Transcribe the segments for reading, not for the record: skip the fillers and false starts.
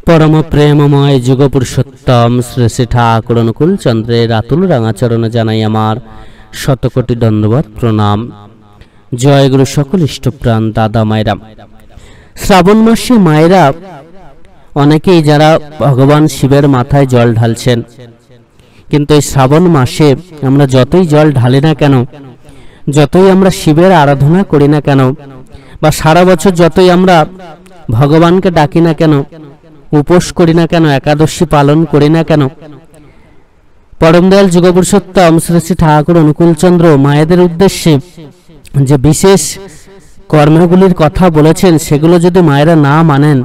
परम प्रेममय जुग पुरुषोत्तम श्री श्री ठाकुर अनुकूल चंद्रेर आतुल रांगाचरण जानाई आमार शतकोटी दंडवत प्रणाम। जय गुरु सकल इष्टप्राण दादा मायरा। श्रावण मासे मायरा अनेकेई जारा भगवान शिवेर माथाय जल ढालছেন, किन्तु এই শ্রাবণ মাসে আমরা যতই জল ঢালি না কেন, যতই আমরা শিবের আরাধনা করি না কেন, বা সারা বছর যতই আমরা ভগবানকে ডাকি না কেন, উপোস করি না কেন, একাদশী পালন করি না কেন, পরম দয়াল যুগ পুরুষোত্তম শ্রী শ্রী ঠাকুর অনুকূলচন্দ্র মায়েদের উদ্দেশ্যে যে বিশেষ কর্মগুলির কথা বলেছেন সেগুলো যদি মায়েরা না মানেন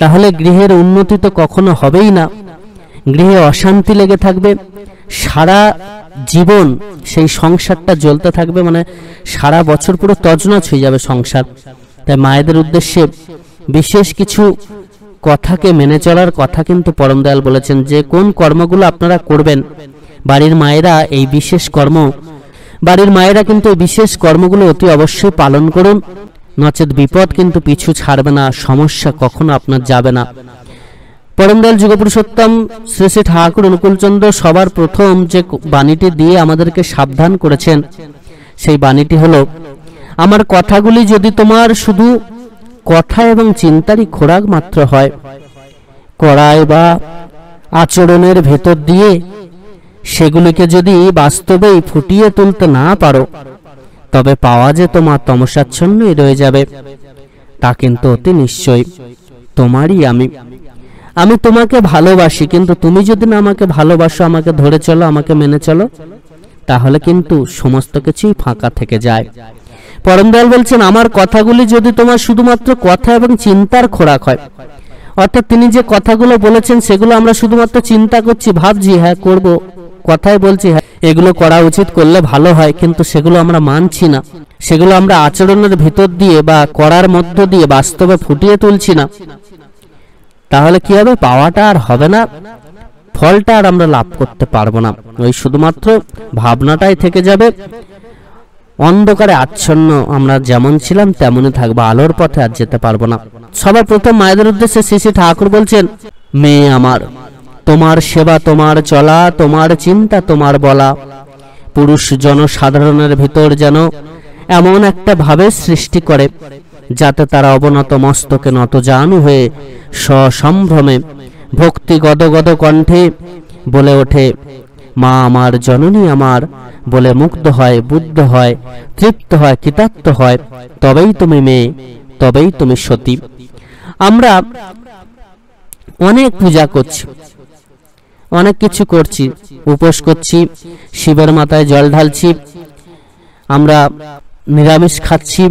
তাহলে গৃহের উন্নতি তো কখনো হবেই না, গৃহে অশান্তি লেগে থাকবে, সারা জীবন সেই সংসারটা জ্বলতে থাকবে, মানে সারা বছর পুরো তছনছ হয়ে যাবে সংসার। তাই মায়েদের উদ্দেশ্যে বিশেষ কিছু কথাকে মেনে চলার কথা কিন্তু পরম দয়াল বলেছেন, যে কোন কর্মগুলো আপনারা করবেন বাড়ির মায়েরা এই বিশেষ কর্ম, বাড়ির মায়েরা কিন্তু এই বিশেষ কর্মগুলো অতি অবশ্যই পালন করুন, নচেত বিপদ কিন্তু পিছু ছাড়বে না, সমস্যা কখনো আপনার যাবে না। পরম দয়াল যুগ পুরুষোত্তম শ্রী শ্রী ঠাকুর অনুকূলচন্দ্র সবার প্রথম যে বাণীটি দিয়ে আমাদেরকে সাবধান করেছেন সেই বাণীটি হলো, আমার কথাগুলি যদি তোমার শুধু কথা এবং চিন্তারই খোরাক মাত্র হয়, কড়াই বা আচরণের ভেতর দিয়ে সেগুলিকে যদি বাস্তবেই ফুটিয়ে তুলতে না পারো তবে পাওয়া যে তোমার তমসাচ্ছন্নই রয়ে যাবে, তা কিন্তু অতি নিশ্চয় তোমারই। আমি তোমাকে ভালোবাসি, কিন্তু তুমি যদি না আমাকে ভালোবাসো, আমাকে ধরে চলো, আমাকে মেনে চলো, তাহলে কিন্তু সমস্ত কিছুই ফাঁকা থেকে যায়। পরম দয়াল বলছেন, আমার কথাগুলি যদি তোমার শুধুমাত্র কথা এবং চিন্তার খোরাক হয়, অর্থাৎ তিনি যে কথাগুলো বলেছেন সেগুলো আমরা শুধুমাত্র চিন্তা করছি, ভাবছি হ্যাঁ করব, কথাই বলছি হ্যাঁ এগুলো করা উচিত, করলে ভালো হয়, কিন্তু সেগুলো আমরা মানছি না, সেগুলো আমরা আচরণের ভিতর দিয়ে বা করার মধ্য দিয়ে বাস্তবে ফুটিয়ে তুলছি না, তাহলে কি হবে? পাওয়াটা আর হবে না, ফলটা আর আমরা লাভ করতে পারবো না, ওই শুধুমাত্র ভাবনাটাই থেকে যাবে, অন্ধকারে আচ্ছন্ন আমরা যেমন ছিলাম তেমনই থাকবো, আলোর পথে আর যেতে পারবো না। সবার প্রথম মায়েদের উদ্দেশ্যে শ্রী শ্রী ঠাকুর বলছেন, মেয়ে আমার, তোমার সেবা তোমার চলা, তোমার চিন্তা তোমার বলা, পুরুষ জনসাধারণের ভিতর যেন এমন একটা ভাবের সৃষ্টি করে যাতে তারা অবনত মস্তকে নতজানু হয়ে সসম্ভ্রমে ভক্তি গদগদ কণ্ঠে বলে ওঠে, মা আমার, জননী আমার, বলে মুগ্ধ হয়, বুদ্ধ হয়, তৃপ্ত হয়, কৃতার্থ হয়, তবেই তুমি মেয়ে, তবেই তুমি সতী। আমরা অনেক পূজা করছি, অনেক কিছু করছি, উপোস করছি, শিবের মাথায় জল ঢালছি, আমরা নিরামিষ খাচ্ছি,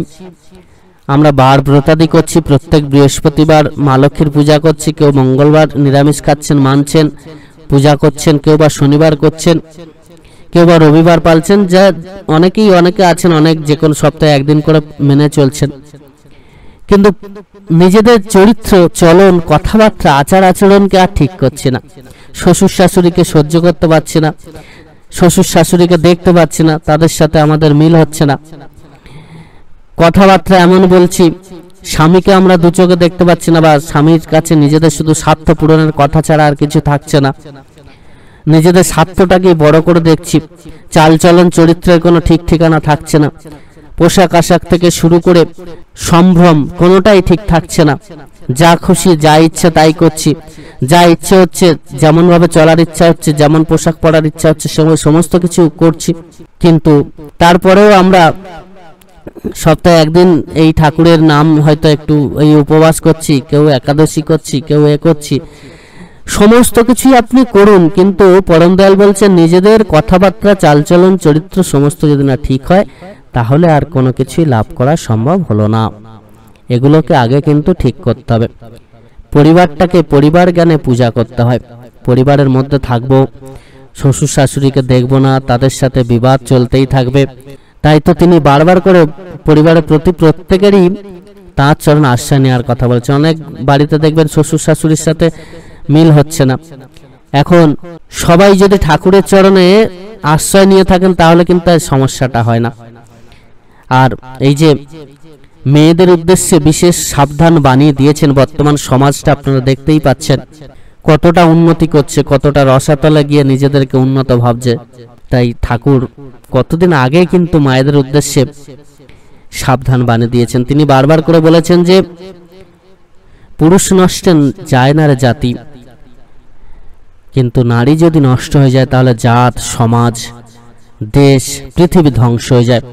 আমরা বার ব্রতাদি করছি, প্রত্যেক বৃহস্পতিবার মা লক্ষ্মীর পূজা করছি, কেউ মঙ্গলবার নিরামিষ খাচ্ছেন, মানছেন, পূজা করছেন, কেউ বা শনিবার করছেন, কেউ বা রবিবার পালছেন, যা অনেকে আছেন অনেক যে কোনো সপ্তাহে একদিন করে মেনে চলছেন, কিন্তু নিজেদের চরিত্র, চলন, কথাবার্তা, আচার আচরণকে আর ঠিক করছে না। শ্বশুর শাশুড়িকে সহ্য করতে পারছি না, শ্বশুর শাশুড়িকে দেখতে পাচ্ছি না, তাদের সাথে আমাদের মিল হচ্ছে না, কথাবার্তা এমন বলছি, স্বামীকে আমরা দু চোখে দেখতে পাচ্ছি না, বা স্বামীর কাছে নিজেদের শুধু স্বার্থ পূরণের কথা ছাড়া আর কিছু থাকছে না, নিজেদের স্বার্থটাকে বড় করে দেখছি, চালচলন চরিত্রের কোনো ঠিক ঠিকানা থাকছে না, পোশাক আশাক থেকে শুরু করে সম্ভ্রম কোনোটাই ঠিক থাকছে না, যা খুশি যা ইচ্ছে তাই করছি, যা ইচ্ছে হচ্ছে, যেমন ভাবে চলার ইচ্ছা হচ্ছে, যেমন পোশাক পরার ইচ্ছা হচ্ছে, সমস্ত কিছু করছি, কিন্তু তারপরেও আমরা সপ্তাহে একদিন এই ঠাকুরের নাম হয়তো একটু এই উপবাস করছি, কেউ একাদশী করছি, কেউ এ করছি, সমস্ত কিছুই আপনি করুন, কিন্তু পরম দয়াল বলছেন নিজেদের কথাবার্তা, চালচলন, চরিত্র সমস্ত যদি না ঠিক হয় তাহলে আর কোনো কিছুই লাভ করা সম্ভব হলো না। এগুলোকে আগে কিন্তু ঠিক করতে হবে। পরিবারটাকে পরিবার জ্ঞানে পূজা করতে হয়, পরিবারের মধ্যে থাকবো, শ্বশুর শাশুড়িকে দেখবো না, তাদের সাথে বিবাদ চলতেই থাকবে, তাই তো তিনি বারবার করে পরিবারের প্রতি প্রত্যেকেরই তাঁর চরণ আশ্রয় নেওয়ার কথা বলছে। অনেক বাড়িতে দেখবেন শ্বশুর শাশুড়ির সাথে মিল হচ্ছে না, এখন সবাই যদি ঠাকুরের চরণে আশ্রয় নিয়ে থাকেন তাহলে কিন্তু সমস্যাটা হয় না। আর এই যে মেয়েদের উদ্দেশ্যে বিশেষ সাবধান বানিয়ে দিয়েছেন। বর্তমান সমাজটা আপনারা দেখতেই পাচ্ছেন কতটা উন্নতি করছে, কতটা রসাতলে গিয়ে নিজেদেরকে উন্নত ভাবছে। তাই ঠাকুর কতদিন আগে কিন্তু মায়েদের উদ্দেশ্যে সাবধান বানিয়ে দিয়েছেন। তিনি বারবার করে বলেছেন যে পুরুষ নষ্টে যায় না রে জাতি, কিন্তু নারী যদি নষ্ট হয়ে যায় তাহলে জাত, সমাজ, দেশ, পৃথিবী ধ্বংস হয়ে যায়।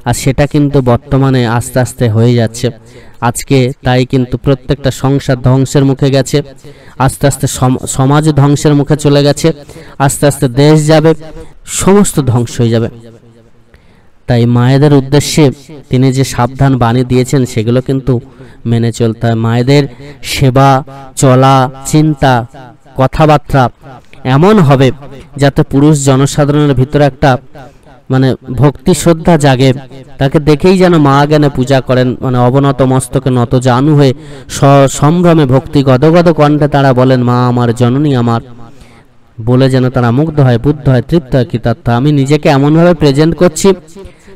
আর সেটা কিন্তু বর্তমানে আস্তে আস্তে হয়ে যাচ্ছে। আজকে তাই কিন্তু প্রত্যেকটা সংসার ধ্বংসের মুখে গেছে, আস্তে আস্তে সমাজ ধ্বংসের মুখে চলে গেছে, আস্তে আস্তে দেশ যাবে, সমস্ত ধ্বংস হয়ে যাবে। তাই মায়েদের উদ্দেশ্যে তিনি যে সাবধান বাণী দিয়েছেন সেগুলো কিন্তু মেনে চলতে হয়। মায়েদের সেবা, চলা, চিন্তা, কথাবার্তা এমন হবে যাতে পুরুষ জনসাধারণের ভিতরে একটা ভক্তি শ্রদ্ধা জাগে, তাকে দেখেই যেন মা জ্ঞানে পূজা করেন, অবনত মস্তকে নত জানু হয়ে সম্ভ্রমে ভক্তি গদগদ কণ্ঠে তারা বলেন মা আমার, জননী আমার, বলে যেন তারা মুগ্ধ হয়, বুদ্ধ হয়, তৃপ্ত হয়। কৃতার্থ। আমি নিজেকে এমনভাবে প্রেজেন্ট করছি,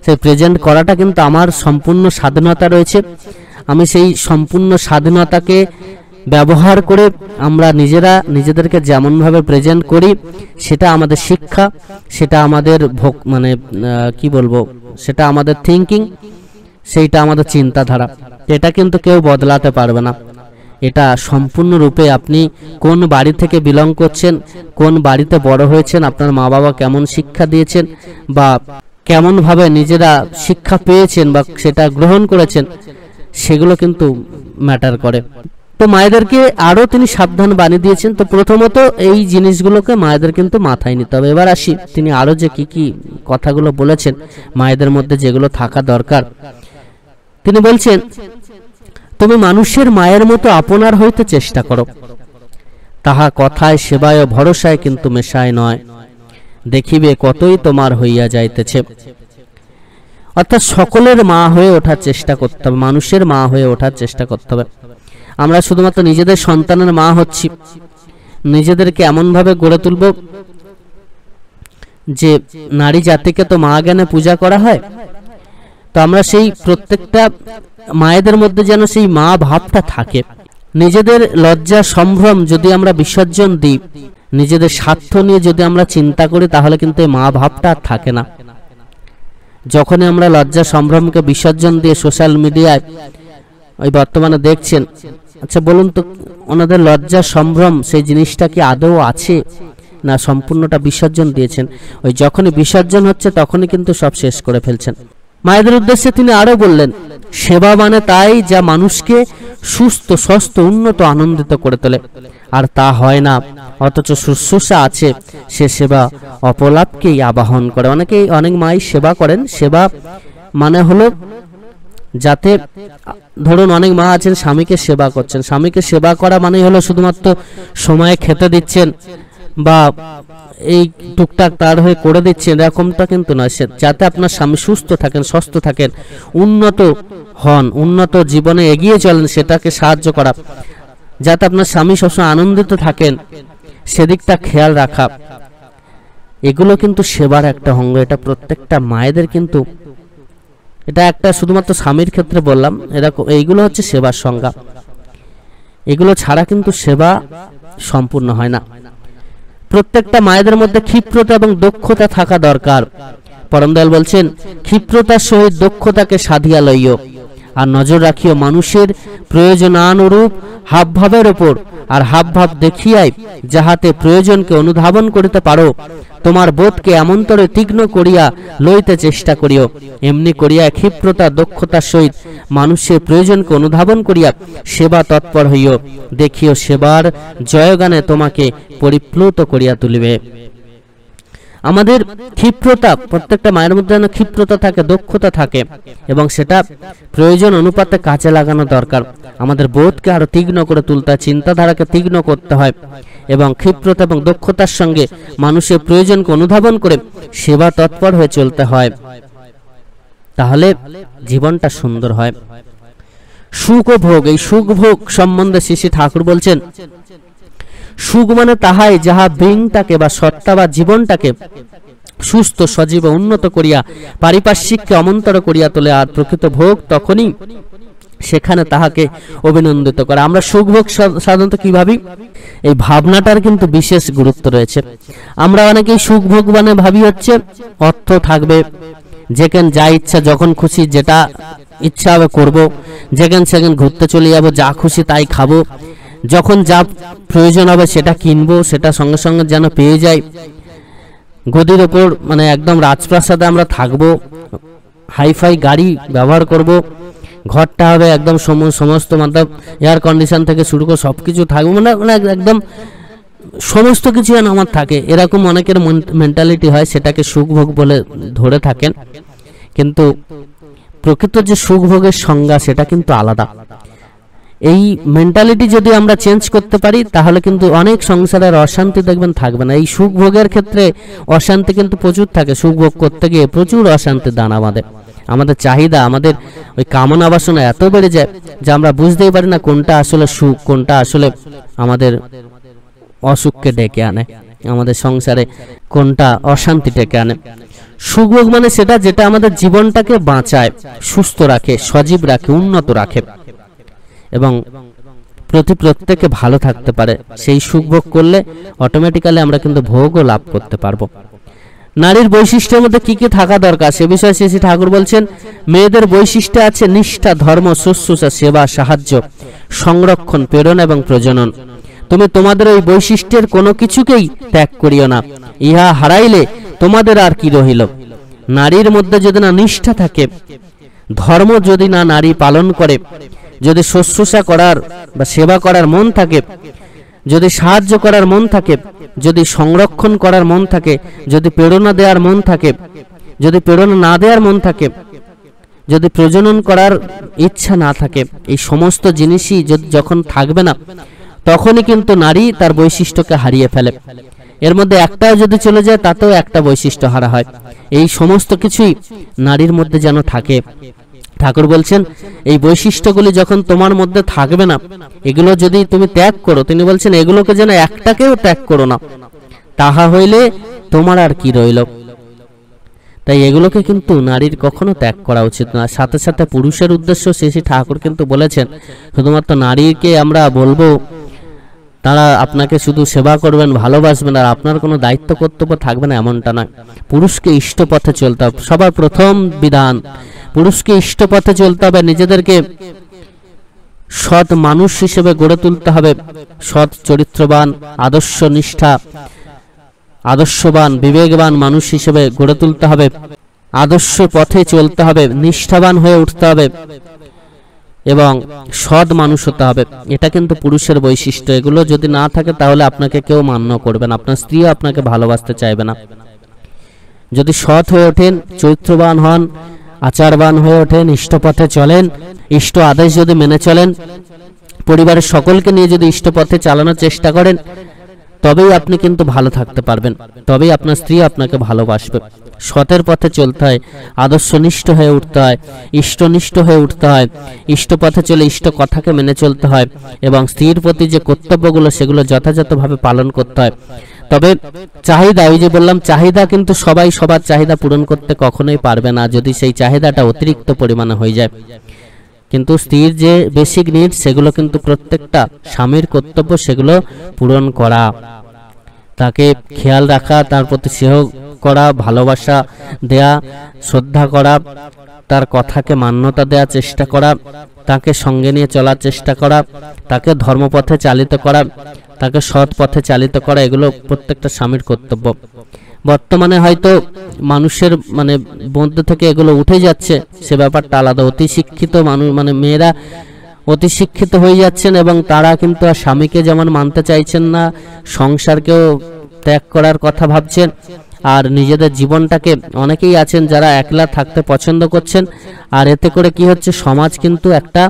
সেই প্রেজেন্ট করাটা কিন্তু আমার সম্পূর্ণ স্বাধীনতা রয়েছে। আমি সেই সম্পূর্ণ স্বাধীনতাকে ব্যবহার করে আমরা নিজেদেরকে যেমনভাবে প্রেজেন্ট করি সেটা আমাদের শিক্ষা, সেটা আমাদের কি বলবো, সেটা আমাদের থিঙ্কিং, সেইটা আমাদের চিন্তাধারা। এটা কিন্তু কেউ বদলাতে পারবে না। এটা সম্পূর্ণরূপে আপনি কোন বাড়ি থেকে বিলং করছেন, কোন বাড়িতে বড় হয়েছেন, আপনার মা বাবা কেমন শিক্ষা দিয়েছেন বা কেমন ভাবে নিজেরা শিক্ষা পেয়েছেন বা সেটা গ্রহণ করেছেন, সেগুলো কিন্তু ম্যাটার করে। তো মায়েদেরকে আরো তিনি সাবধান বানিয়ে দিয়েছেন। তো প্রথমত এই জিনিসগুলোকে মায়েদের কিন্তু মাথায় নিতে হবে। এবার আসি তিনি আরো যে কি কি কথাগুলো বলেছেন মায়েদের মধ্যে যেগুলো থাকা দরকার। তিনি বলছেন, তুমি মানুষের মায়ের মতো আপনার হইতে চেষ্টা করো, তাহা কথায়, সেবায় ও ভরসায় কিন্তু মেশায় নয়, দেখিবে কতই তোমার হইয়া যাইতেছে। অর্থাৎ সকলের মা হয়ে ওঠার চেষ্টা করতে হবে, মানুষের মা হয়ে ওঠার চেষ্টা করতে হবে। আমরা শুধুমাত্র নিজেদের সন্তানের মা হচ্ছি, নিজেদেরকে এমন ভাবে গড়ে তুলব যে নারী জাতিকে তো মা জ্ঞানে পূজা করা হয়। তো আমরা সেই প্রত্যেকটা মায়েদের মধ্যে যেন সেই মা ভাবটা থাকে। নিজেদের লজ্জা সম্ভ্রম যদি আমরা বিসর্জন দিই, নিজেদের স্বার্থ নিয়ে যদি আমরা চিন্তা করি, তাহলে কিন্তু এই মা ভাবটা আর থাকে না। যখনই আমরা লজ্জা সম্ভ্রমকে বিসর্জন দিয়ে সোশ্যাল মিডিয়ায় ওই বর্তমানে দেখছেন, আচ্ছা বলুন তো ওনাদের লজ্জা সম্ভ্রম সেই জিনিসটা কি আদৌ আছে না সম্পূর্ণটা বিসর্জন দিয়েছেন? ওই যখনই বিসর্জন হচ্ছে তখনই কিন্তু সব শেষ করে ফেলছেন। মায়েদের উদ্দেশ্যে তিনি আরো বললেন, সেবা তাই যা মানুষকে সুস্থ, স্বস্থ, উন্নত, আনন্দিত করে তোলে। আর তা হয় না, অথচ শুশ্রূষা আছে, সে সেবা অপলাপকেই আবাহন করে। অনেক মাই সেবা করেন। সেবা হলো যাতে, ধরুন অনেক মা আছেন স্বামীকে সেবা করছেন, স্বামীকে সেবা করা হলো শুধুমাত্র সময়ে খেতে দিচ্ছেন বা এই টুকটাক তার হয়ে করে দিচ্ছেন, এরকমটা কিন্তু নয়। যাতে আপনার স্বামী সুস্থ থাকেন, সুস্থ থাকেন, উন্নত হন, উন্নত জীবনে এগিয়ে চলেন, সেটাকে সাহায্য করা। যাতে আপনার স্বামী সবসময় আনন্দিত থাকেন, সেদিকটা খেয়াল রাখা, এগুলো কিন্তু সেবার একটা অঙ্গ। এটা প্রত্যেকটা মায়েদের কিন্তু, এটা একটা শুধুমাত্র স্বামীর ক্ষেত্রে বললাম, এরকম এইগুলো হচ্ছে সেবার সংজ্ঞা। এগুলো ছাড়া কিন্তু সেবা সম্পূর্ণ হয় না। প্রত্যেকটা মায়েদের মধ্যে ক্ষিপ্রতা এবং দক্ষতা থাকা দরকার। পরমদয়াল বলছেন, ক্ষিপ্রতার সহিত দক্ষতাকে সাধিয়া লইও, আর নজর রাখিও মানুষের প্রয়োজনানুরূপ হাবভাবের ওপর, আর হাবভাব দেখিয়াই যাহাতে প্রয়োজনকে অনুধাবন করিতে পারো, তোমার বোধকে এমনতরে তীক্ষ্ণ করিয়া লইতে চেষ্টা করিও। এমনি করিয়া ক্ষিপ্রতা দক্ষতার সহিত মানুষের প্রয়োজনকে অনুধাবন করিয়া সেবা তৎপর হইও, দেখিও সেবার জয়গানে তোমাকে পরিপ্লুত করিয়া তুলিবে। আমাদের ক্ষিপ্রতা, প্রত্যেকটা মায়ের মধ্যে যেন ক্ষিপ্রতা থাকে, দক্ষতা থাকে, এবং সেটা প্রয়োজন অনুপাতে কাজে লাগানো দরকার। আমাদের বোধকে আরো তীক্ষ্ণ করে তুলতে হয়, চিন্তাধারাকে তীক্ষ্ণ করতে হয়, এবং ক্ষিপ্রতা এবং দক্ষতার সঙ্গে মানুষের প্রয়োজনকে অনুধাবন করে সেবা তৎপর হয়ে চলতে হয়। তাহলে জীবনটা সুন্দর হয়। সুখ ও ভোগ, এই সুখ ভোগ সম্বন্ধে শ্রী ঠাকুর বলছেন, সুখ তাহাই যাহা বৃংটাকে বা সত্তা বা জীবনটাকে সুস্থ সজীব উন্নত করিয়া পারিপার্শ্বিককে অমন্তর করিয়া তোলে। আর প্রকৃত ভোগ তখনই সেখানে তাহাকে অভিনন্দিত করে। আমরা সুখ ভোগ সাধারণত কি ভাবি? এই ভাবনাটার কিন্তু বিশেষ গুরুত্ব রয়েছে। আমরা অনেকেই সুখ ভোগ মানে ভাবি হচ্ছে অর্থ থাকবে, যেখানে যা ইচ্ছা যখন খুশি যেটা ইচ্ছা হবে করব, যেখানে সেখানে ঘুরতে চলে যাব, যা খুশি তাই খাবো, যখন যা প্রয়োজন হবে সেটা কিনবো, সেটা সঙ্গে সঙ্গে যেন পেয়ে যাই, গদির ওপর মানে একদম রাজপ্রাসাদে আমরা থাকবো, হাইফাই গাড়ি ব্যবহার করব, ঘরটা হবে একদম সমস্ত মতলব এয়ার কন্ডিশন থেকে শুরু করে সবকিছু থাকবে, মানে একদম সমস্ত কিছু যেন আমার থাকে, এরকম অনেকের মেন্টালিটি হয়, সেটাকে সুখভোগ বলে ধরে থাকেন। কিন্তু প্রকৃত যে সুখভোগের সংজ্ঞা সেটা কিন্তু আলাদা। এই মেন্টালিটি যদি আমরা চেঞ্জ করতে পারি তাহলে কিন্তু অনেক সংসারের অশান্তি দেখবেন থাকবে না। এই সুখভোগের ক্ষেত্রে অশান্তি কিন্তু প্রচুর থাকে, সুখভোগ করতে গিয়ে প্রচুর অশান্তি দান আমাদের চাহিদা, আমাদের ওই কামনা বাসনা এত বেড়ে যায় যে আমরা বুঝতেই পারি না কোনটা আসলে সুখ, কোনটা আসলে আমাদের অসুখকে ডেকে আনে, আমাদের সংসারে কোনটা অশান্তি ডেকে আনে। সুখভোগ মানে সেটা যেটা আমাদের জীবনটাকে বাঁচায়, সুস্থ রাখে, সজীব রাখে, উন্নত রাখে এবং প্রত্যেকে ভালো থাকতে পারে। সেই সুখভোগ করলে অটোমেটিক্যালি আমরা কিন্তু ভোগও লাভ করতে পারবো। নারীর বৈশিষ্ট্যের মধ্যে কি কি থাকা দরকার সে বিষয়ে শ্রী শ্রী ঠাকুর বলছেন, মেয়েদের বৈশিষ্ট্য আছে নিষ্ঠা, ধর্ম, শুশ্রূষা, সেবা, সাহায্য, সংরক্ষণ, প্রেরণা এবং প্রজনন। তুমি তোমাদের ওই বৈশিষ্ট্যের কোনো কিছুকেই ত্যাগ করিও না, ইহা হারাইলে তোমাদের আর কি রহিল। নারীর মধ্যে যদি না নিষ্ঠা থাকে, ধর্ম যদি না নারী পালন করে, যদি শুশ্রূষা করার বা সেবা করার মন থাকে, যদি সাহায্য করার মন থাকে, যদি সংরক্ষণ করার মন থাকে, যদি প্রেরণা দেওয়ার মন থাকে, যদি প্রেরণা না দেওয়ার মন থাকে, যদি প্রজনন করার ইচ্ছা না থাকে, এই সমস্ত জিনিসই যখন থাকবে না তখনই কিন্তু নারী তার বৈশিষ্ট্যকে হারিয়ে ফেলে। এর মধ্যে একটাও যদি চলে যায় তাতেও একটা বৈশিষ্ট্য হারা হয়। এই সমস্ত কিছুই নারীর মধ্যে যেন থাকে। ঠাকুর বলছেন এই বৈশিষ্ট্যগুলি যখন তোমার মধ্যে থাকবে না, এগুলো যদি তুমি ত্যাগ করো, তিনি বলছেন এগুলোকে যেন একটাকেও ত্যাগ করো না, তাহা হইলে তোমার আর কি রইল। তাই এগুলোকে কিন্তু নারীর কখনো ত্যাগ করা উচিত না। সাথে সাথে পুরুষের উদ্দেশ্য শ্রী ঠাকুর কিন্তু বলেছেন শুধুমাত্র নারীকে আমরা বলবো তারা আপনাকে শুধু সেবা করবেন, ভালোবাসবেন আর আপনার কোনো দায়িত্ব কর্তব্য থাকবে না, এমনটা নয়। পুরুষকে ইষ্ট পথে চলতে হবে, সবার প্রথম বিধান পুরুষকে ইষ্ট পথে চলতে হবে, নিজেদেরকে সৎ মানুষ হিসেবে গড়ে তুলতে হবে, সৎ চরিত্রবান, আদর্শ নিষ্ঠা, আদর্শবান, বিবেকবান মানুষ হিসেবে গড়ে তুলতে হবে, আদর্শ পথে চলতে হবে, নিষ্ঠাবান হয়ে উঠতে হবে এবং সৎ মানুষ হতে হবে। এটা কিন্তু পুরুষের বৈশিষ্ট্য। এগুলো যদি না থাকে তাহলে আপনাকে কেউ মান্য করবে না, আপনার স্ত্রীও আপনাকে ভালোবাসতে চাইবে না। যদি সৎ হয়ে ওঠেন, চরিত্রবান হন, আচারবান হয়ে ওঠেন, ইষ্টপথে চলেন, ইষ্ট আদেশ যদি মেনে চলেন, পরিবারের সকলকে নিয়ে যদি ইষ্টপথে চালানোর চেষ্টা করেন, তবেই আপনি কিন্তু ভালো থাকতে পারবেন, তবেই আপনার স্ত্রী আপনাকে ভালোবাসবে। সতের পথে চলতে হয়, আদর্শনিষ্ঠ হয়ে উঠতে হয়, ইষ্টনিষ্ঠ হয়ে উঠতে হয়, ইষ্টপথে চলে ইষ্ট কথাকে মেনে চলতে হয় এবং স্ত্রীর প্রতি যে কর্তব্যগুলো সেগুলো যথাযথভাবে পালন করতে হয়। তবে চাহিদা, ওই যে বললাম চাহিদা, কিন্তু সবাই সবার চাহিদা পূরণ করতে কখনোই পারবে না যদি সেই চাহিদাটা অতিরিক্ত পরিমাণে হয়ে যায়। কিন্তু স্ত্রীর যে বেসিক নিড সেগুলো কিন্তু প্রত্যেকটা স্বামীর কর্তব্য, সেগুলো পূরণ করা, তাকে খেয়াল রাখা, তার প্রতি স্নেহ করা, ভালোবাসা দেয়া, শ্রদ্ধা করা, তার কথাকে মান্যতা দেওয়ার চেষ্টা করা, তাকে সঙ্গে নিয়ে চলার চেষ্টা করা, তাকে ধর্মপথে চালিত করা, তাকে সৎ পথে চালিত করা, এগুলো প্রত্যেকটা স্বামীর কর্তব্য। বর্তমানে হয়তো মানুষের মধ্যে থেকে এগুলো উঠে যাচ্ছে, সে ব্যাপারটা আলাদা। অতি শিক্ষিত মানুষ মেয়েরা অতি শিক্ষিত হয়ে যাচ্ছেন এবং তারা কিন্তু আর স্বামীকে যেমন মানতে চাইছেন না, সংসারকেও ত্যাগ করার কথা ভাবছেন, আর নিজেদের জীবনটাকে অনেকেই আছেন যারা একলা থাকতে পছন্দ করছেন। আর এতে করে কি হচ্ছে, সমাজ কিন্তু একটা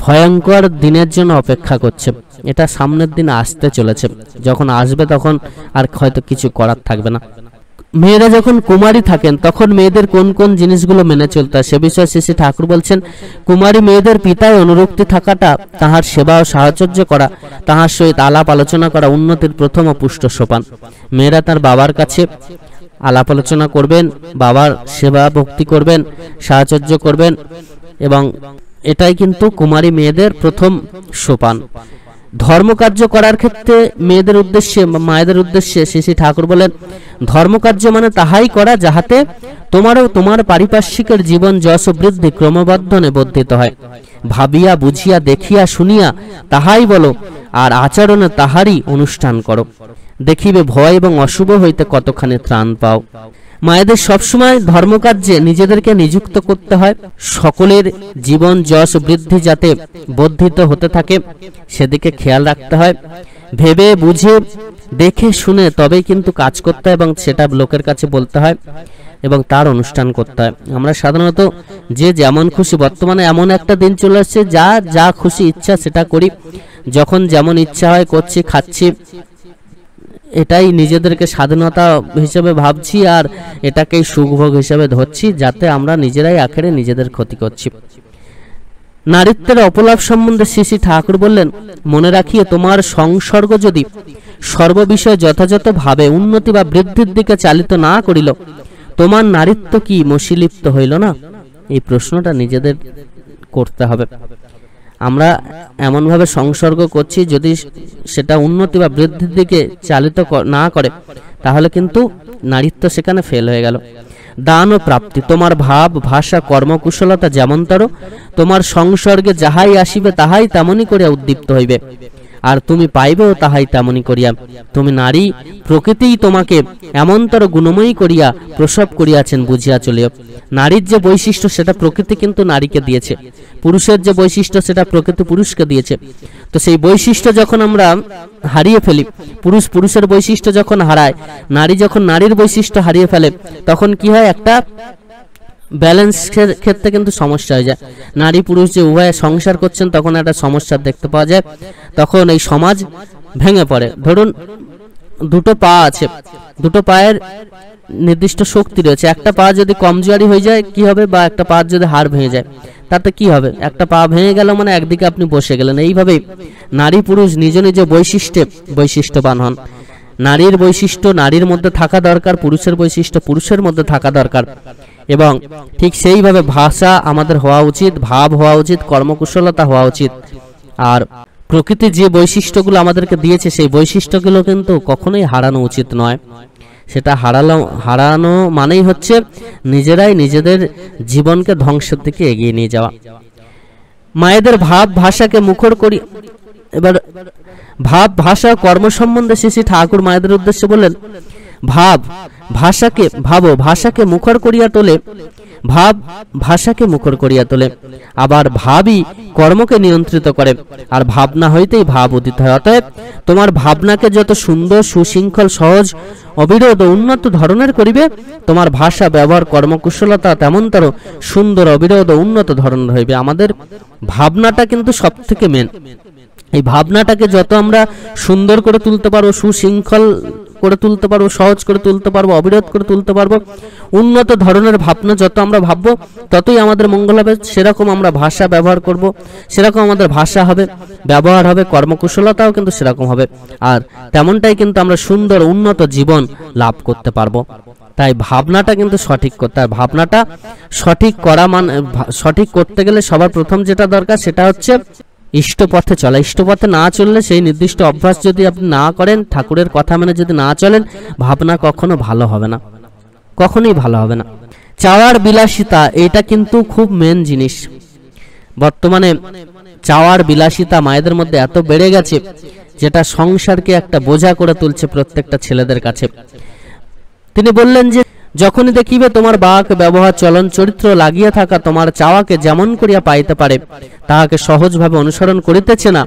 ভয়ঙ্কর দিনের জন্য অপেক্ষা করছে। এটা সামনের দিন আসতে চলেছে, যখন আসবে তখন আর হয়তো কিছু করার থাকবে না। মেয়েরা যখন কুমারী থাকেন তখন মেয়েদের কোন কোন জিনিসগুলো মেনে চলতে হয় সে বিষয়ে শ্রী শ্রী ঠাকুর বলছেন, কুমারী মেয়েদের পিতায় অনুরক্তি থাকাটা, তাহার সেবা ও সাহচর্য করা, তাহার সহিত আলাপ আলোচনা করা উন্নতির প্রথম ও পুষ্ট সোপান। মেয়েরা তার বাবার কাছে আলাপ আলোচনা করবেন, বাবার সেবা ভক্তি করবেন, সাহচর্য করবেন, এবং এটাই কিন্তু কুমারী মেয়েদের প্রথম সোপান। ধর্মকার্য করার ক্ষেত্রে মেয়েদের উদ্দেশ্যে, মায়েদের উদ্দেশ্যে শ্রী শ্রী ঠাকুর বলেন, ধর্মকার্য মানে তাহাই করা যাহাতে তোমারও তোমার পারিপার্শ্বিকের জীবন যশ বৃদ্ধি ক্রমবর্ধনে বর্ধিত হয়। ভাবিয়া বুঝিয়া দেখিয়া শুনিয়া তাহাই বলো, আর আচরণে তাহারই অনুষ্ঠান করো, দেখিবে ভয় এবং অশুভ হইতে কতখানি ত্রাণ পাও। মায়েদের সবসময় ধর্মকার্যে নিজেদেরকে নিযুক্ত করতে হয়, সকলের জীবন যশ বৃদ্ধি যাতে বর্ধিত হতে থাকে সেদিকে খেয়াল রাখতে হয়। ভেবে বুঝে দেখে শুনে তবেই কিন্তু কাজ করতে হয় এবং সেটা লোকের কাছে বলতে হয় এবং তার অনুষ্ঠান করতে হয়। আমরা সাধারণত যে যেমন খুশি, বর্তমানে এমন একটা দিন চলে আসছে যা যা খুশি ইচ্ছা সেটা করি, যখন যেমন ইচ্ছা হয় করছি, খাচ্ছি, এটাই নিজেদেরকে স্বাধীনতা হিসেবে ভাবছি আর এটাকেই সুখভোগ হিসেবে ধরছি, যাতে আমরা নিজেরাই আখেরে নিজেদের ক্ষতি করছি। নারীত্বের অপলাভ সম্বন্ধে শ্রী শ্রী ঠাকুর বললেন, মনে রাখিয়ে তোমার সংসর্গ যদি সর্ববিষয়ে যথাযথ ভাবে উন্নতি বা বৃদ্ধির দিকে চালিত না করিল, তোমার নারীত্ব কি মসিলিপ্ত হইল না? এই প্রশ্নটা নিজেদের করতে হবে। আমরা এমনভাবে সংসর্গ করছি, যদি সেটা উন্নতি বা বৃদ্ধির দিকে চালিত না করে তাহলে কিন্তু নারীত্ব সেখানে ফেল হয়ে গেল। দান ও প্রাপ্তি, তোমার ভাব ভাষা কর্মকুশলতা যেমনতর, তোমার সংসর্গে যাহাই আসিবে তাহাই তেমনি করিয়া উদ্দীপ্ত হইবে, আর তুমি পাইবেও তাহাই তেমনি করিয়া। তুমি নারী, প্রকৃতিই তোমাকে এমনতর গুণময়ী করিয়া প্রসব করিয়াছেন বুঝিয়া চলিও। নারীর যে বৈশিষ্ট্য সেটা প্রকৃতি কিন্তু নারীকে দিয়েছে, পুরুষের যে বৈশিষ্ট্য সেটা প্রকৃতি পুরুষকে দিয়েছে। তো সেই বৈশিষ্ট্য যখন আমরা হারিয়ে ফেলি, পুরুষের বৈশিষ্ট্য যখন হারায়, নারী যখন নারীর বৈশিষ্ট্য হারিয়ে ফেলে, তখন কি হয়, একটা ব্যালেন্সের ক্ষেত্রে কিন্তু সমস্যা হয়ে যায়। নারী পুরুষ যে উভয়ে সংসার করছেন তখন একটা সমস্যা দেখতে পাওয়া যায়, তখন এই সমাজ ভেঙে পড়ে। ধরুন দুটো পা আছে, দুটো পায়ের নির্দিষ্ট শক্তি রয়েছে, একটা পা যদি কমজোরি হয়ে যায় কি হবে, বা একটা পা যদি হাড় ভেঙে যায় তাতে কি হবে, একটা পা ভেঙে গেল মানে একদিকে আপনি বসে গেলেন। এইভাবেই নারী পুরুষ নিজ নিজ বৈশিষ্ট্যে বৈশিষ্ট্যবান হন। নারীর বৈশিষ্ট্য নারীর মধ্যে থাকা দরকার, পুরুষের বৈশিষ্ট্য পুরুষের মধ্যে থাকা দরকার, এবং ঠিক সেইভাবে ভাষা আমাদের হওয়া উচিত, ভাব হওয়া উচিত, কর্মকুশলতা হওয়া উচিত। আর প্রকৃতি যে বৈশিষ্ট্যগুলো আমাদেরকে দিয়েছে সেই বৈশিষ্ট্যগুলো কিন্তু কখনোই হারানো উচিত নয়। সেটা হারানো মানেই হচ্ছে নিজেরাই নিজেদের জীবনকে ধ্বংসের দিকে এগিয়ে নিয়ে যাওয়া। মায়েদের ভাব ভাষাকে মুখর করি। এবার ভাব ভাষা কর্ম সম্বন্ধে শ্রী শ্রী ঠাকুর মায়েদের উদ্দেশ্যে বললেন, ভাষাকে মুখর করিয়া তোলে, ভাব ভাষাকে মুখর করিয়া তোলে, আবার ভাবই কর্মকে নিয়ন্ত্রিত করে, আর ভাবনা হইতেই ভাব উদিত হয়। অতএব তোমার ভাবনাকে যত সুন্দর, সুশৃঙ্খল, সহজ, অবিরোধ ও উন্নত ধরনের করিবে, তোমার ভাষা ব্যবহার কর্মকুশলতা তেমনতর সুন্দর, অবিরোধ ও উন্নত ধরনের হইবে। আমাদের ভাবনাটা কিন্তু সব থেকে মেন। এই ভাবনাটাকে যত আমরা সুন্দর করে তুলতে পারবো, সুশৃঙ্খল করে তুলতে পারবো, সহজ করে তুলতে পারবো, অবিরোধ করে তুলতে পারবো, উন্নত ধরনের ভাবনা যত আমরা ভাববো ততই আমাদের মঙ্গল হবে। সেরকম আমরা ভাষা ব্যবহার করব, সেরকম আমাদের ভাষা হবে, ব্যবহার হবে, কর্মকুশলতাও কিন্তু সেরকম হবে, আর তেমনটাই কিন্তু আমরা সুন্দর উন্নত জীবন লাভ করতে পারবো। তাই ভাবনাটা কিন্তু সঠিক করতে হয়। ভাবনাটা সঠিক করা মানে, সঠিক করতে গেলে সবার প্রথম যেটা দরকার সেটা হচ্ছে ইষ্টপথে চলা। ইষ্টপথে না চললে, সেই নির্দিষ্ট অভ্যাস যদি আপনি না করেন, ঠাকুরের কথা মেনে যদি না চলেন, ভাবনা কখনো ভালো হবে না, কখনোই ভালো হবে না। চাওয়ার বিলাসিতা, এটা কিন্তু খুব মেন জিনিস। বর্তমানে চাওয়ার বিলাসিতা মায়েদের মধ্যে এত বেড়ে গেছে যেটা সংসারকে একটা বোঝা করে তুলছে প্রত্যেকটা ছেলেদের কাছে। তিনি বললেন যে, যখনই দেখিবে তোমার বাক ব্যবহার চলন চরিত্র লাগিয়া থাকা তোমার চাওয়াকে যেমন করিয়া পাইতে পারে তাহাকে সহজভাবে অনুসরণ করিতেছে না,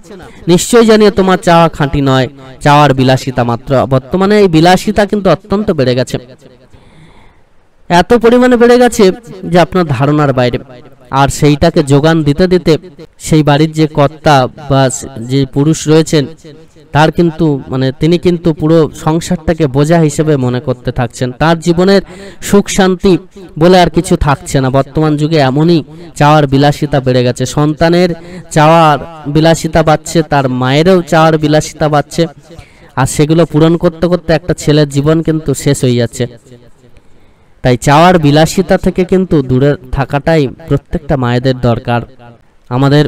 নিশ্চয় জানিয়ে তোমার চাওয়া খাঁটি নয়, চাওয়ার বিলাসিতা মাত্র। বর্তমানে এই বিলাসিতা কিন্তু অত্যন্ত বেড়ে গেছে, এত পরিমাণে বেড়ে গেছে যে আপনার ধারণার বাইরে। আর সেইটাকে যোগান দিতে দিতে সেই বাড়ির যে কর্তা বা যে পুরুষ রয়েছেন তার কিন্তু তিনি কিন্তু পুরো সংসারটাকে বোঝা হিসেবে মনে করতে থাকছেন। তার জীবনের সুখ শান্তি বলে আর কিছু থাকছে না। বর্তমান যুগে এমনই চাওয়ার বিলাসিতা বেড়ে গেছে। সন্তানের চাওয়ার বিলাসিতা বাড়ছে, তার মায়েরও চাওয়ার বিলাসিতা বাড়ছে, আর সেগুলো পূরণ করতে করতে একটা ছেলের জীবন কিন্তু শেষ হয়ে যাচ্ছে। তাই চাওয়ার বিলাসিতা থেকে কিন্তু দূরে থাকাটাই প্রত্যেকটা মায়েদের দরকার। আমাদের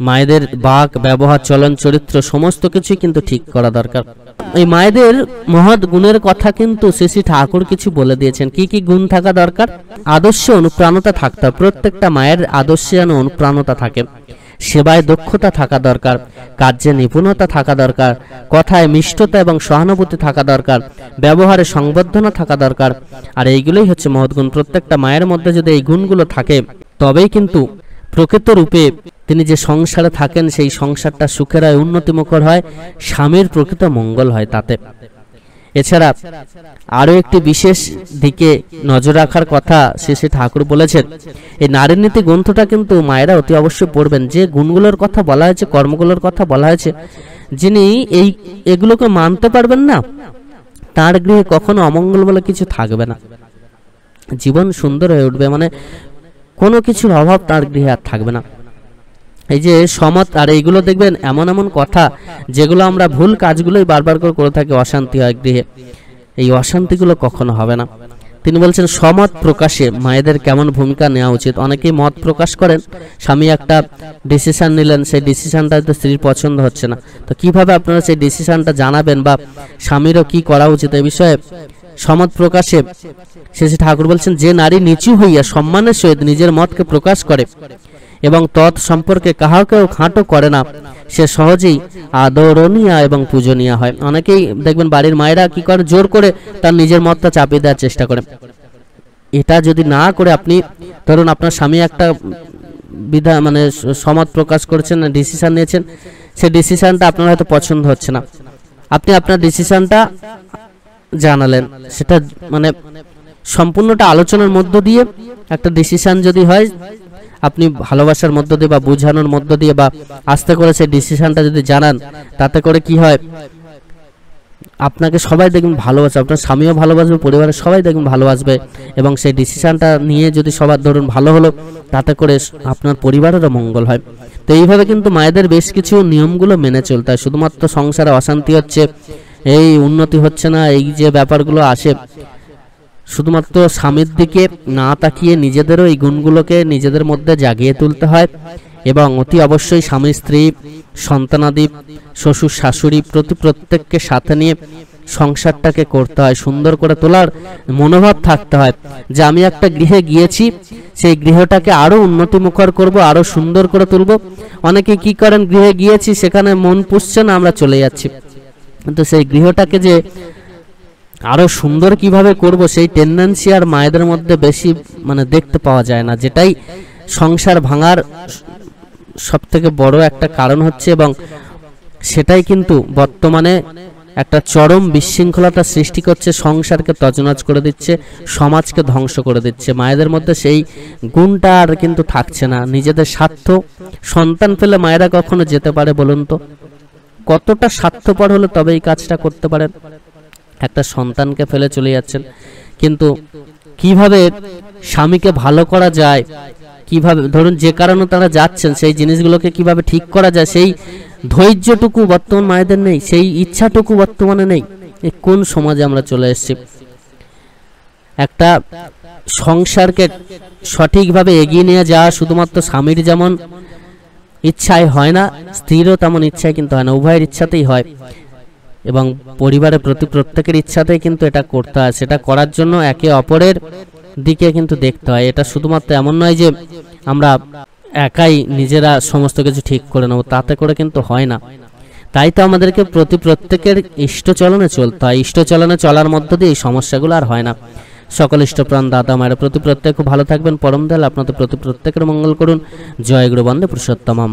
মায়েদের বাক ব্যবহার চলন চরিত্র সমস্ত কিছুই কিন্তু ঠিক করা দরকার। এই মায়েদের মহৎ গুণের কথা কিন্তু শ্রী ঠাকুর কিছু বলে দিয়েছেন। কি কি গুণ থাকা দরকার? আদর্শে অনুপ্রাণতা থাকতে হবে। প্রত্যেকটা মায়ের আদর্শে যেন অনুপ্রাণতা থাকে। সেবায় দক্ষতা থাকা দরকার, কার্যে নিপুণতা থাকা দরকার, কথায় মিষ্টতা এবং সহানুভূতি থাকা দরকার, ব্যবহারে সংবর্ধনা থাকা দরকার। আর এইগুলোই হচ্ছে মহৎ গুণ। প্রত্যেকটা মায়ের মধ্যে যদি এই গুণগুলো থাকে তবেই কিন্তু প্রকৃত রূপে তিনি যে সংসারে থাকেন সেই সংসারটা সুখের হয়, উন্নতিমুখর হয়, স্বামীর প্রকৃত মঙ্গল হয় তাতে। এছাড়া আরো একটি বিশেষ দিকে নজর রাখার কথা শ্রী ঠাকুর বলেছেন। এই নারী নীতি গ্রন্থটা কিন্তু মায়েরা অতি অবশ্যই পড়বেন। যে গুণগুলোর কথা বলা হয়েছে, কর্মগুলোর কথা বলা হয়েছে, যিনি এগুলোকে মানতে পারবেন না তার গৃহে কখনো অমঙ্গল বলে কিছু থাকবে না, জীবন সুন্দর হয়ে উঠবে, মানে কোনো কিছুর অভাব তার গৃহে আর থাকবে না। এই যে সমত, আর এইগুলো দেখবেন এমন এমন কথা যেগুলো আমরা ভুল কাজগুলোই বারবার করে থাকি, অশান্তি হয় গৃহে, এই অশান্তিগুলো কখনো হবে না। তিনি বলছেন সমত প্রকাশে মায়েদের কেমন ভূমিকা নেওয়া উচিত। অনেকেই মত প্রকাশ করেন, স্বামী একটা ডিসিশন নিলেন, সেই ডিসিশনটা তো স্ত্রীর পছন্দ হচ্ছে না, তো কিভাবে আপনারা সেই ডিসিশনটা জানাবেন বা স্বামীরও কি করা উচিত এই বিষয়ে সমত প্রকাশে শ্রী ঠাকুর বলছেন, যে নারী নিচু হইয়া সম্মানের সহিত নিজের মতকে প্রকাশ করে এবং তৎ সম্পর্কে কাহাকেও খাটো করে না, সে সহজেই আদরণীয় এবং পূজনীয় হয়। অনেকেই দেখবেন বাড়ির মায়েরা কি করে, জোর করে তার নিজের মতটা চাপিয়ে দেওয়ার চেষ্টা করে। এটা যদি না করে আপনি ধরুন আপনার স্বামী একটা মানে সমত প্রকাশ করেছেন, ডিসিশন নিয়েছেন, সেই ডিসিশনটা আপনার হয়তো পছন্দ হচ্ছে না, আপনি আপনার ডিসিশনটা জানালেন, সেটা মানে সম্পূর্ণটা আলোচনার মধ্য দিয়ে একটা ডিসিশন যদি হয়, আপনি ভালোবাসার মধ্য দিয়ে বা বোঝানোর মধ্য দিয়ে বা আস্তে করে সেই ডিসিশনটা যদি জানান, তাতে করে কি হয়, আপনাকে সবাই দেখবেন ভালোবাসে, আপনার স্বামীও ভালোবাসবে, পরিবারের সবাই দেখবেন ভালোবাসবে, এবং সেই ডিসিশনটা নিয়ে যদি সবার ধরুন ভালো হলো, তাতে করে আপনার পরিবারেরও মঙ্গল হয়। তো এইভাবে কিন্তু মায়েদের বেশ কিছু নিয়মগুলো মেনে চলতে হয়। শুধুমাত্র সংসারে অশান্তি হচ্ছে, এই উন্নতি হচ্ছে না, এই যে ব্যাপারগুলো আসে, শুধুমাত্র স্বামীর দিকে না তাকিয়ে নিজেদেরও এই গুণগুলোকে নিজেদের মধ্যে জাগিয়ে তুলতে হয় এবং অতি অবশ্যই স্বামী স্ত্রী সন্তানাদি শ্বশুর শাশুড়ি প্রত্যেককে সাথে নিয়ে সংসারটাকে করতে হয়, সুন্দর করে তোলার মনোভাব থাকতে হয় যে আমি একটা গৃহে গিয়েছি, সেই গৃহটাকে আরো উন্নতিমুখর করব, আরো সুন্দর করে তুলব। অনেকে কি করেন, গৃহে গিয়েছি সেখানে মন পুষছে না, আমরা চলে যাচ্ছি, কিন্তু সেই গৃহটাকে যে আরো সুন্দর কিভাবে করব সেই টেন্ডেন্সি আর মায়েদের মধ্যে বেশি মানে দেখতে পাওয়া যায় না, যেটাই সংসার ভাঙার সবথেকে বড় একটা কারণ হচ্ছে, এবং সেটাই কিন্তু বর্তমানে একটা চরম বিশৃঙ্খলতা সৃষ্টি করছে, সংসারকে তছনছ করে দিচ্ছে, সমাজকে ধ্বংস করে দিচ্ছে। মায়েদের মধ্যে সেই গুণটা আর কিন্তু থাকছে না। নিজেদের স্বার্থ, সন্তান পেলে মায়েরা কখনো যেতে পারে বলুন তো? কতটা স্বার্থপর হলে তবে এই কাজটা করতে পারেন? একটা সন্তানকে ফেলে চলে যাচ্ছেন। কিন্তু কিভাবে স্বামীকে ভালো করা যায়, কিভাবে ধরুন যে কারণে তারা যাচ্ছেন সেই জিনিসগুলোকে কিভাবে ঠিক করা যায়, সেই ধৈর্যটুকু বর্তমান মায়েদের নেই, সেই ইচ্ছাটুকু বর্তমানে নেই। এই কোন সমাজে আমরা চলে এসেছি? একটা সংসারকে সঠিকভাবে এগিয়ে নিয়ে যাওয়া শুধুমাত্র স্বামীর যেমন ইচ্ছায় হয় না, স্ত্রীরও তেমন ইচ্ছায় কিন্তু হয় না, উভয়ের ইচ্ছাতেই হয়, এবং পরিবারের প্রতি প্রত্যেকের ইচ্ছাতেই কিন্তু এটা করতে হয়। সেটা করার জন্য একে অপরের দিকে কিন্তু দেখতে হয়। এটা শুধুমাত্র এমন নয় যে আমরা একাই নিজেরা সমস্ত কিছু ঠিক করে নেব, তাতে করে কিন্তু হয় না। তাই তো আমাদেরকে প্রত্যেকের ইষ্টচলনে চলতে হয়। ইষ্টচলনে চলার মধ্য দিয়ে এই সমস্যাগুলো আর হয় না। সকল ইষ্টপ্রাণ দাদা মায়ের প্রতি প্রত্যেক খুব ভালো থাকবেন। পরম দয়াল আপনাদের প্রতি প্রত্যেকের মঙ্গল করুন। জয় গুরু বন্দে পুরুষোত্তমম।